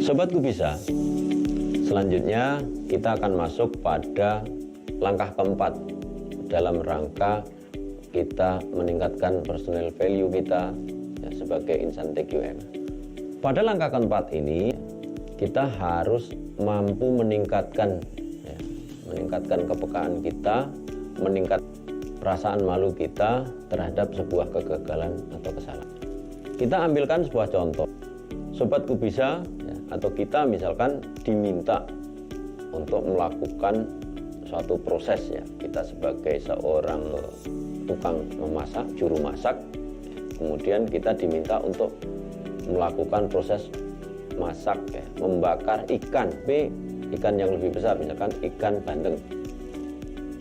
Sobatku Bisa, selanjutnya kita akan masuk pada langkah keempat dalam rangka kita meningkatkan personal value kita ya, sebagai insan TQM. Pada langkah keempat ini kita harus mampu meningkatkan kepekaan kita, meningkat perasaan malu kita terhadap sebuah kegagalan atau kesalahan. Kita ambilkan sebuah contoh. Sobatku Bisa ya, atau kita misalkan diminta untuk melakukan suatu proses ya. Kita sebagai seorang tukang memasak, juru masak, kemudian kita diminta untuk melakukan proses masak ya, membakar ikan, ikan yang lebih besar, misalkan ikan bandeng.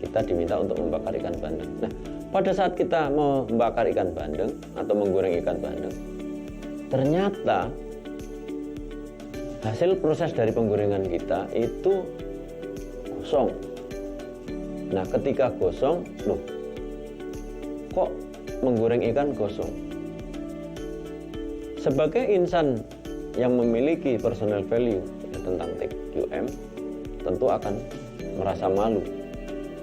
Kita diminta untuk membakar ikan bandeng. Nah, pada saat kita membakar ikan bandeng atau menggoreng ikan bandeng, ternyata hasil proses dari penggorengan kita itu gosong. Nah, ketika gosong, loh, kok menggoreng ikan gosong? Sebagai insan yang memiliki personal value ya, tentang TQM, tentu akan merasa malu,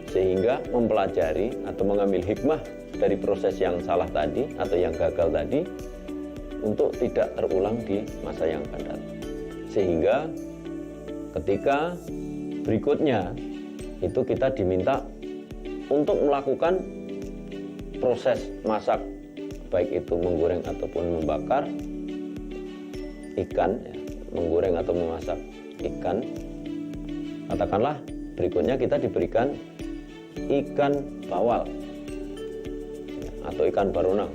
sehingga mempelajari atau mengambil hikmah dari proses yang salah tadi atau yang gagal tadi untuk tidak terulang di masa yang akan datang. Sehingga ketika berikutnya itu kita diminta untuk melakukan proses masak, baik itu menggoreng ataupun membakar ikan ya, menggoreng atau memasak ikan. Katakanlah berikutnya kita diberikan ikan bawal ya, atau ikan barunang.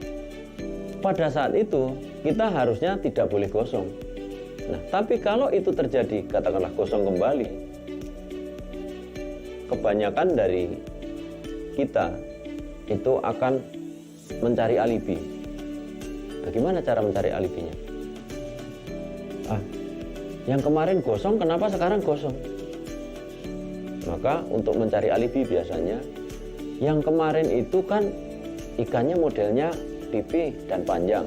Pada saat itu kita harusnya tidak boleh gosong. Nah, tapi kalau itu terjadi, katakanlah gosong kembali, kebanyakan dari kita itu akan mencari alibi. Bagaimana cara mencari alibinya? Yang kemarin gosong, kenapa sekarang gosong? Maka untuk mencari alibi biasanya, yang kemarin itu kan ikannya modelnya pipih dan panjang.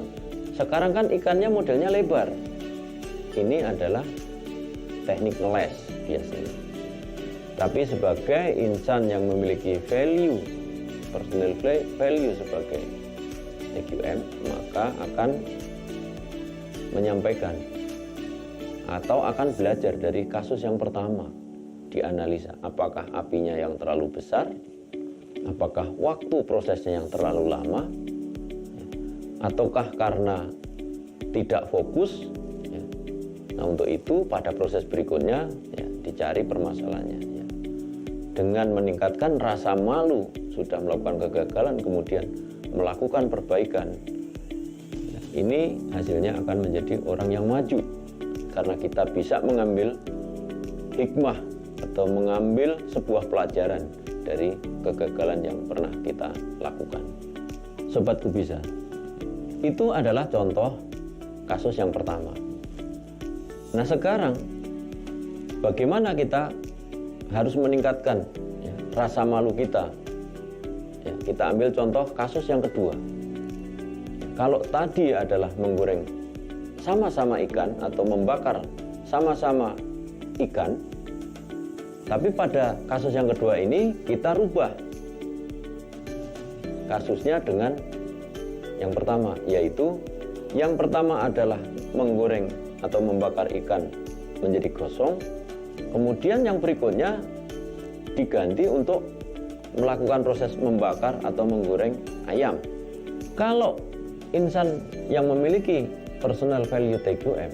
Sekarang kan ikannya modelnya lebar. Ini adalah teknik ngeles biasanya. Tapi sebagai insan yang memiliki value, personal value sebagai TQM, maka akan menyampaikan atau akan belajar dari kasus yang pertama, dianalisa apakah apinya yang terlalu besar, apakah waktu prosesnya yang terlalu lama, ataukah karena tidak fokus. Nah, untuk itu pada proses berikutnya ya, dicari permasalahannya ya. Dengan meningkatkan rasa malu sudah melakukan kegagalan kemudian melakukan perbaikan ya, ini hasilnya akan menjadi orang yang maju karena kita bisa mengambil hikmah atau mengambil sebuah pelajaran dari kegagalan yang pernah kita lakukan. Sobatku Bisa, itu adalah contoh kasus yang pertama. Nah, sekarang bagaimana kita harus meningkatkan ya, rasa malu kita ya, kita ambil contoh kasus yang kedua. Kalau tadi adalah menggoreng sama-sama ikan atau membakar sama-sama ikan, tapi pada kasus yang kedua ini kita rubah kasusnya dengan yang pertama, yaitu yang pertama adalah menggoreng atau membakar ikan menjadi gosong, kemudian yang berikutnya diganti untuk melakukan proses membakar atau menggoreng ayam. Kalau insan yang memiliki personal value TQM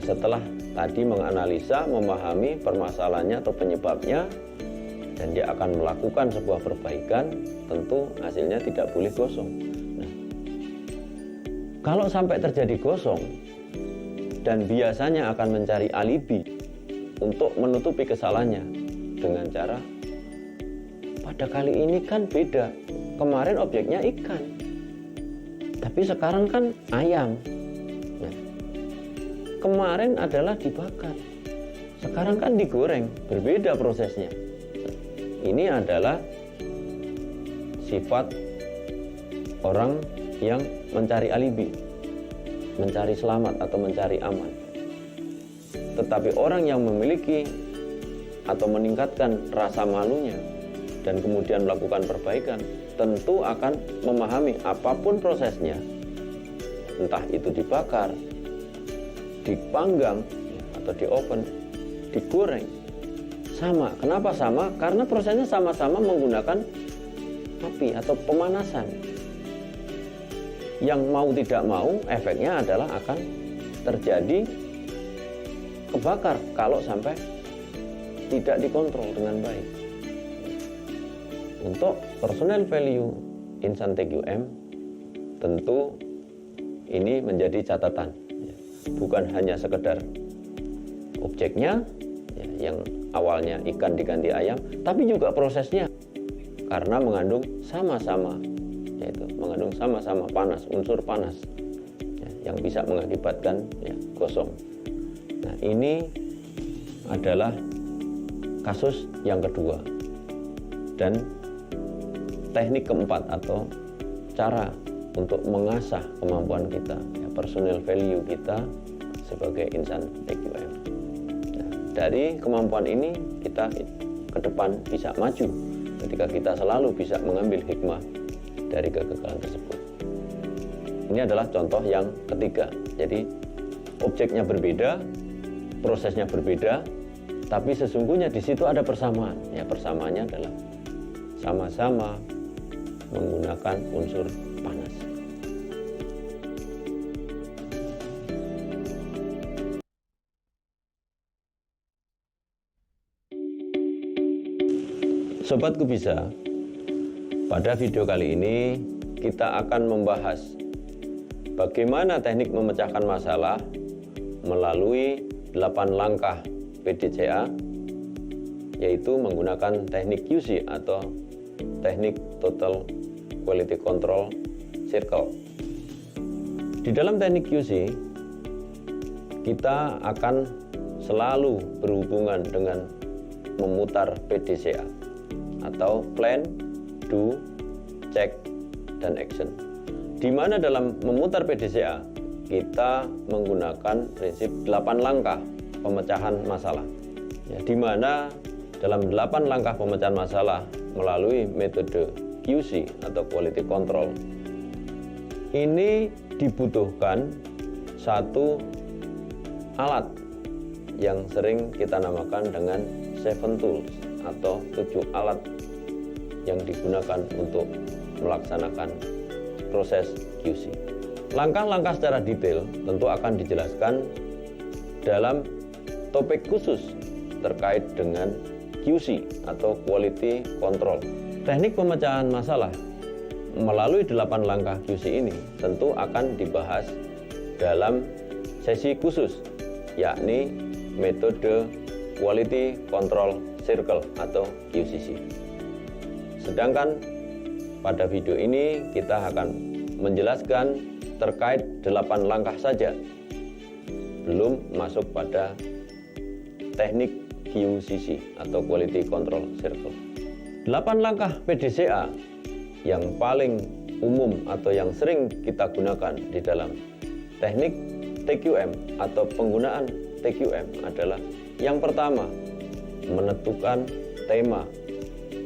setelah tadi menganalisa, memahami permasalahannya atau penyebabnya, dan dia akan melakukan sebuah perbaikan, tentu hasilnya tidak boleh gosong. Kalau sampai terjadi gosong dan biasanya akan mencari alibi untuk menutupi kesalahannya dengan cara pada kali ini kan beda, kemarin objeknya ikan tapi sekarang kan ayam. Nah, kemarin adalah dibakar, sekarang kan digoreng, berbeda prosesnya. Ini adalah sifat orang yang mencari alibi, mencari selamat atau mencari aman. Tetapi orang yang memiliki atau meningkatkan rasa malunya dan kemudian melakukan perbaikan, tentu akan memahami apapun prosesnya, entah itu dibakar, dipanggang, atau di oven, digoreng, sama. Kenapa sama? Karena prosesnya sama-sama menggunakan api atau pemanasan. Yang mau tidak mau, efeknya adalah akan terjadi kebakar kalau sampai tidak dikontrol dengan baik. Untuk personal value insan TQM, tentu ini menjadi catatan. Bukan hanya sekedar objeknya, yang awalnya ikan diganti ayam, tapi juga prosesnya. Karena mengandung sama-sama, yaitu mengandung sama-sama panas, unsur panas, yang bisa mengakibatkan gosong. Nah, ini adalah kasus yang kedua. Dan teknik keempat atau cara untuk mengasah kemampuan kita, personal value kita sebagai insan TQM. Nah, dari kemampuan ini kita ke depan bisa maju ketika kita selalu bisa mengambil hikmah dari kegagalan tersebut. Ini adalah contoh yang ketiga. Jadi objeknya berbeda, prosesnya berbeda, tapi sesungguhnya di situ ada persamaan. Persamaannya adalah sama-sama menggunakan unsur panas. Sobatku Bisa, pada video kali ini kita akan membahas bagaimana teknik memecahkan masalah melalui 8 langkah PDCA, yaitu menggunakan teknik QC atau teknik Total Quality Control Circle. Di dalam teknik QC, kita akan selalu berhubungan dengan memutar PDCA atau Plan, Do, Check, dan Action. Di mana dalam memutar PDCA kita menggunakan prinsip 8 langkah pemecahan masalah. Di mana dalam 8 langkah pemecahan masalah melalui metode QC atau Quality Control ini dibutuhkan satu alat yang sering kita namakan dengan 7 tools atau 7 alat yang digunakan untuk melaksanakan proses QC. Langkah-langkah secara detail tentu akan dijelaskan dalam topik khusus terkait dengan QC atau Quality Control. Teknik pemecahan masalah melalui 8 langkah QC ini tentu akan dibahas dalam sesi khusus, yakni metode Quality Control Circle atau QCC. Sedangkan pada video ini kita akan menjelaskan terkait 8 langkah saja, belum masuk pada teknik QCC atau Quality Control Circle. 8 langkah PDCA yang paling umum atau yang sering kita gunakan di dalam teknik TQM atau penggunaan TQM adalah yang pertama, menentukan tema.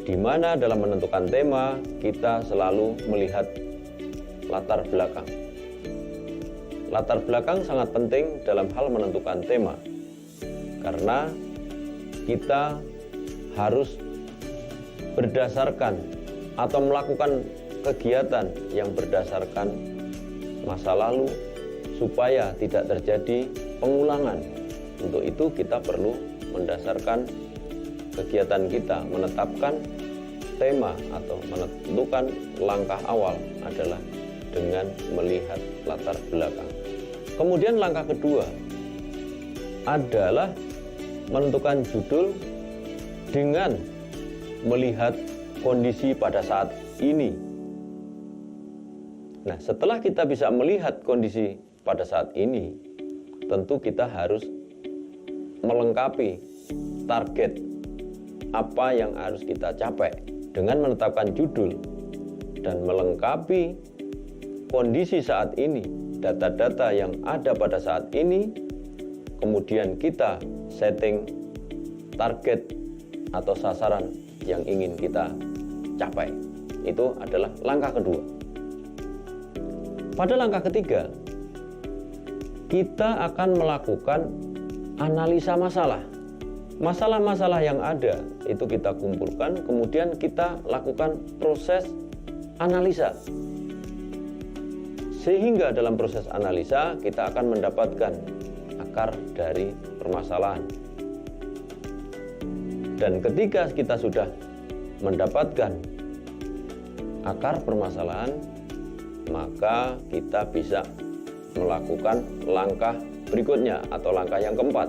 Di mana dalam menentukan tema kita selalu melihat latar belakang. Latar belakang sangat penting dalam hal menentukan tema, karena kita harus berdasarkan atau melakukan kegiatan yang berdasarkan masa lalu supaya tidak terjadi pengulangan. Untuk itu kita perlu mendasarkan kegiatan kita, menetapkan tema atau menentukan langkah awal adalah dengan melihat latar belakang. Kemudian langkah kedua adalah menentukan judul dengan melihat kondisi pada saat ini. Nah, setelah kita bisa melihat kondisi pada saat ini, tentu kita harus melengkapi target apa yang harus kita capai dengan menetapkan judul dan melengkapi kondisi saat ini, data-data yang ada pada saat ini kemudian kita setting target atau sasaran yang ingin kita capai. Itu adalah langkah kedua. Pada langkah ketiga, kita akan melakukan analisa masalah. Masalah-masalah yang ada itu kita kumpulkan, kemudian kita lakukan proses analisa. Sehingga dalam proses analisa kita akan mendapatkan akar dari permasalahan. Dan ketika kita sudah mendapatkan akar permasalahan, maka kita bisa melakukan langkah berikutnya atau langkah yang keempat,